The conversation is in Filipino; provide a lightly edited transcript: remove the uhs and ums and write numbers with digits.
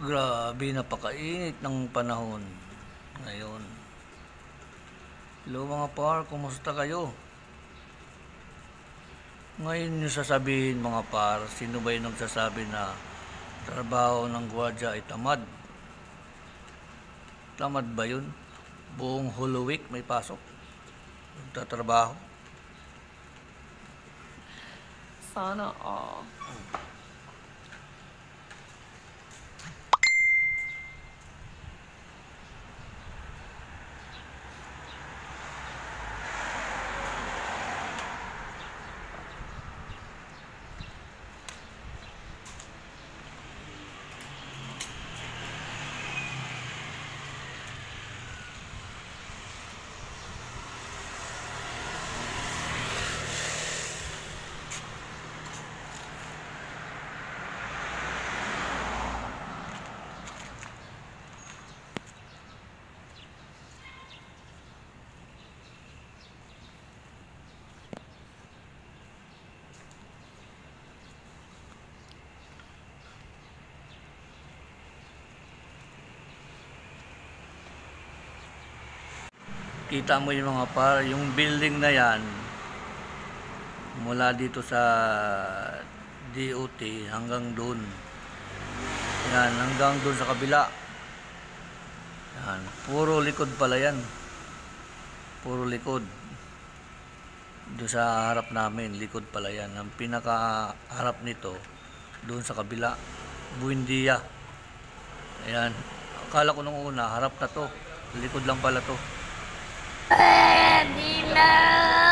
Grabe, napakainit ng panahon ngayon. Hello mga par, kumusta kayo? Ngayon nyo sasabihin mga par, sino ba yung nagsasabi na trabaho ng gwardiya ay tamad? Tamad ba yun? Buong Holy Week may pasok? Nagtatrabaho? Sana all. Kita mo yung mga par, yung building na yan mula dito sa DOT hanggang doon. Yan, hanggang doon sa kabila. Yan, puro likod pala yan. Puro likod. Doon sa harap namin, likod pala yan. Ang pinaka-harap nito, doon sa kabila, Buendia. Ayan, akala ko nung una, harap na to. Likod lang pala to. Dila!